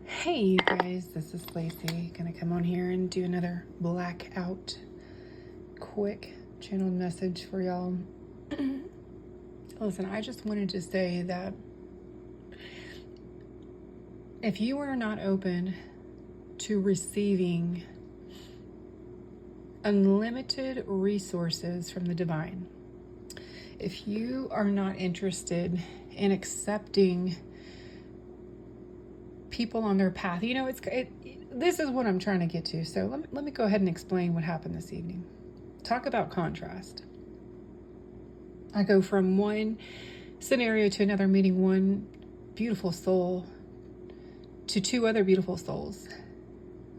Hey you guys, this is Lacey. Gonna come on here and do another blackout quick channeled message for y'all. Listen, I just wanted to say that if you are not open to receiving unlimited resources from the divine, if you are not interested in accepting people on their path, this is what I'm trying to get to. So let me go ahead and explain what happened this evening. Talk about contrast. I go from one scenario to another, meeting one beautiful soul to two other beautiful souls,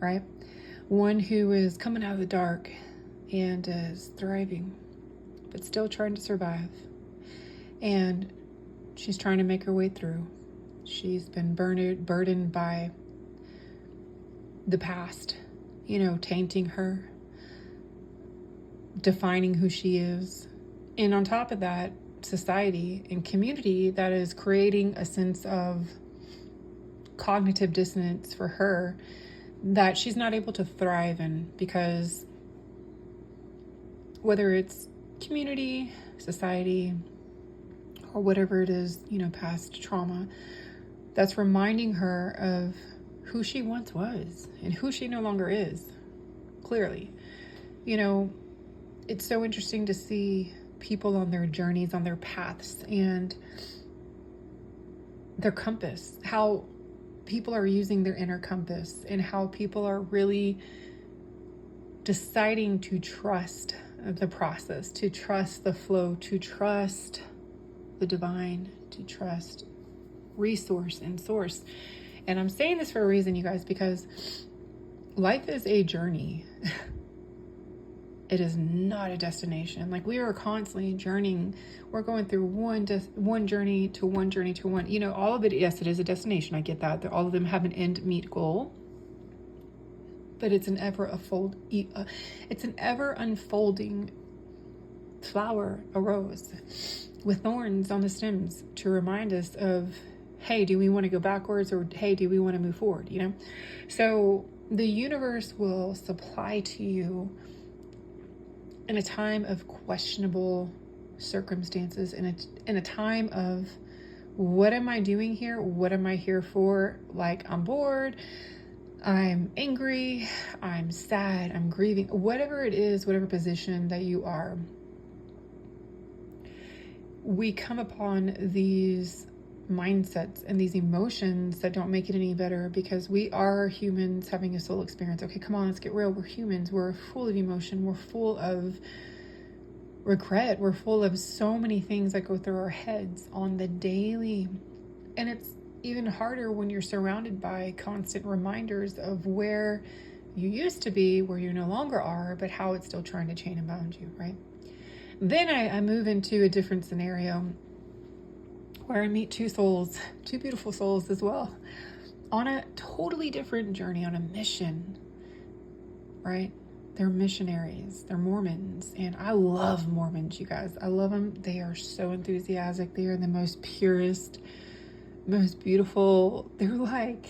right? One who is coming out of the dark and is thriving, but still trying to survive. And she's trying to make her way through. She's been burdened by the past, tainting her, defining who she is. And on top of that, society and community that is creating a sense of cognitive dissonance for her that she's not able to thrive in, because whether it's community, society, or whatever it is, past trauma, that's reminding her of who she once was and who she no longer is, clearly. It's so interesting to see people on their journeys, on their paths, and their compass, how people are using their inner compass, and how people are really deciding to trust the process, to trust the flow, to trust the divine, to trust resource and source. And I'm saying this for a reason, you guys, because life is a journey. It is not a destination. Like, we are constantly journeying. We're going through one journey to one. All of it, yes, it is a destination. I get that. All of them have an end meet goal. But it's an ever unfolding flower, a rose, with thorns on the stems to remind us of, hey, do we want to go backwards, or hey, do we want to move forward? So the universe will supply to you in a time of questionable circumstances, in a time of, what am I doing here? What am I here for? Like, I'm bored, I'm angry, I'm sad, I'm grieving, whatever it is, whatever position that you are. We come upon these mindsets and these emotions that don't make it any better, because we are humans having a soul experience. Okay, come on, let's get real. We're humans. We're full of emotion. We're full of regret. We're full of so many things that go through our heads on the daily. And it's even harder when you're surrounded by constant reminders of where you used to be, where you no longer are, but how it's still trying to chain and bound you, right? Then I move into a different scenario where I meet two beautiful souls as well, on a totally different journey, on a mission, right? They're missionaries, they're Mormons, and I love Mormons, you guys. I love them. They are so enthusiastic. They are the most purest, most beautiful. They're like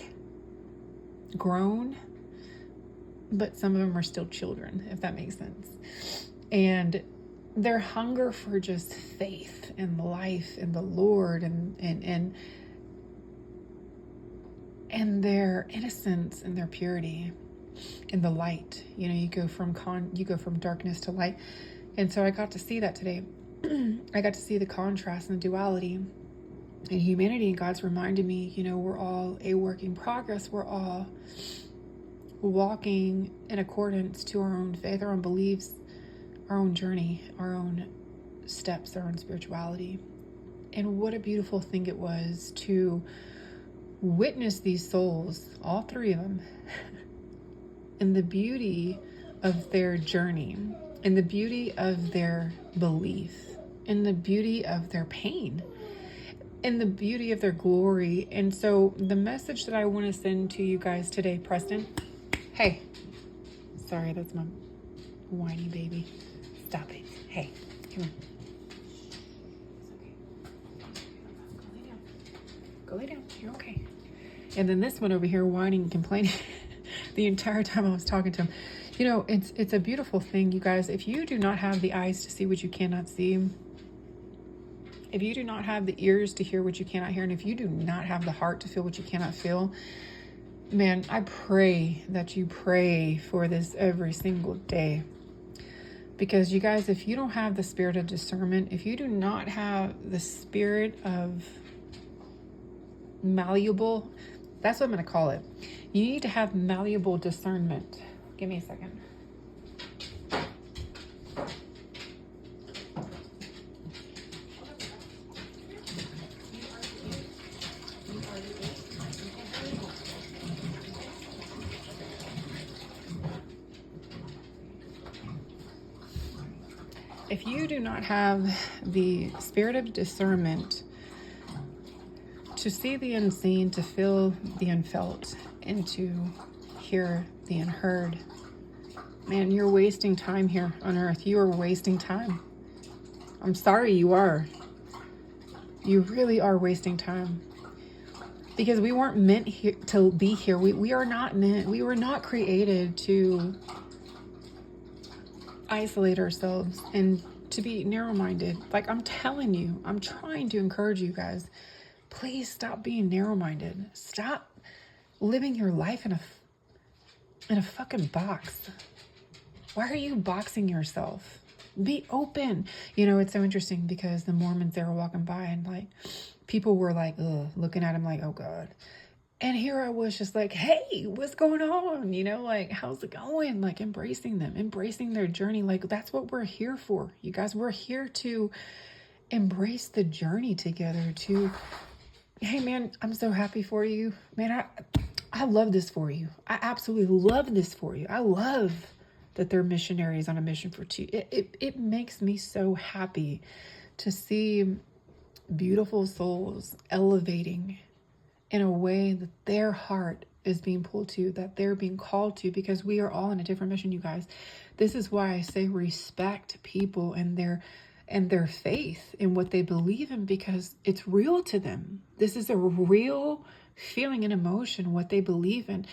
grown, but some of them are still children, if that makes sense. And their hunger for just faith and life and the Lord and their innocence and their purity and the light. You go from darkness to light. And so I got to see that today. I got to see the contrast and the duality in humanity. And God's reminded me, we're all a work in progress. We're all walking in accordance to our own faith, our own beliefs, our own journey, our own steps, our own spirituality. And what a beautiful thing it was to witness these souls, all three of them, in the beauty of their journey, in the beauty of their belief, in the beauty of their pain, in the beauty of their glory. And so the message that I want to send to you guys today, Preston, hey, sorry, that's my whiny baby. Stop it. Hey, come on. It's okay. Go lay down. You're okay. And then this one over here whining and complaining the entire time I was talking to him. You know, it's a beautiful thing, you guys. If you do not have the eyes to see what you cannot see, if you do not have the ears to hear what you cannot hear, and if you do not have the heart to feel what you cannot feel, man, I pray that you pray for this every single day. Because you guys, if you don't have the spirit of discernment, if you do not have the spirit of malleable, that's what I'm going to call it. You need to have malleable discernment. Give me a second. If you do not have the spirit of discernment to see the unseen, to feel the unfelt, and to hear the unheard, man, you're wasting time here on earth. You are wasting time. I'm sorry, you are. You really are wasting time. Because we weren't meant here to be here. We are not meant, we were not created to isolate ourselves and to be narrow-minded. Like, I'm telling you, I'm trying to encourage you guys, please stop being narrow-minded. Stop living your life in a fucking box. Why are you boxing yourself? Be open. You know, it's so interesting because the Mormons, they were walking by and like people were like, ugh, looking at him like, oh God. And here I was just like, hey, what's going on? You know, like, how's it going? Like, embracing them, embracing their journey. Like, that's what we're here for. You guys, we're here to embrace the journey together. To, hey, man, I'm so happy for you. Man, I love this for you. I absolutely love this for you. I love that they're missionaries on a mission for two. It makes me so happy to see beautiful souls elevating in a way that their heart is being pulled to, that they're being called to, because we are all in a different mission, you guys. This is why I say respect people and their faith in what they believe in, because it's real to them. This is a real feeling and emotion, what they believe in.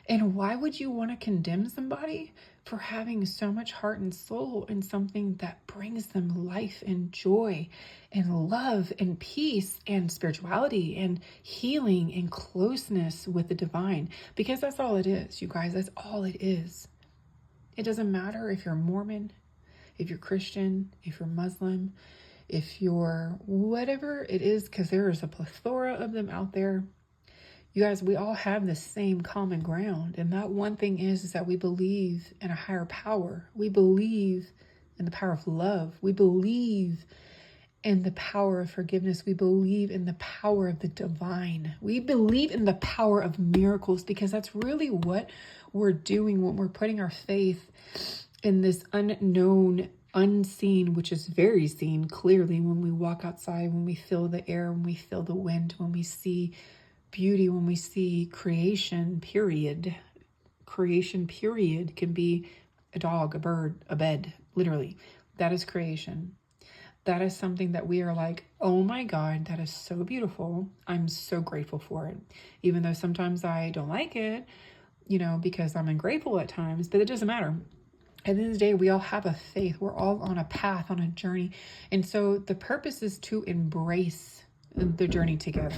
And why would you want to condemn somebody for having so much heart and soul in something that brings them life and joy and love and peace and spirituality and healing and closeness with the divine? Because that's all it is, you guys. That's all it is. It doesn't matter if you're Mormon, if you're Christian, if you're Muslim, if you're whatever it is, because there is a plethora of them out there. You guys, we all have the same common ground. And that one thing is that we believe in a higher power. We believe in the power of love. We believe in the power of forgiveness. We believe in the power of the divine. We believe in the power of miracles, because that's really what we're doing when we're putting our faith in this unknown, unseen, which is very seen clearly when we walk outside, when we feel the air, when we feel the wind, when we see beauty, when we see creation, period. Creation, period, can be a dog, a bird, a bed, literally. That is creation. That is something that we are like, oh my God, that is so beautiful. I'm so grateful for it. Even though sometimes I don't like it, you know, because I'm ungrateful at times, but it doesn't matter. At the end of the day, we all have a faith. We're all on a path, on a journey. And so the purpose is to embrace the journey together.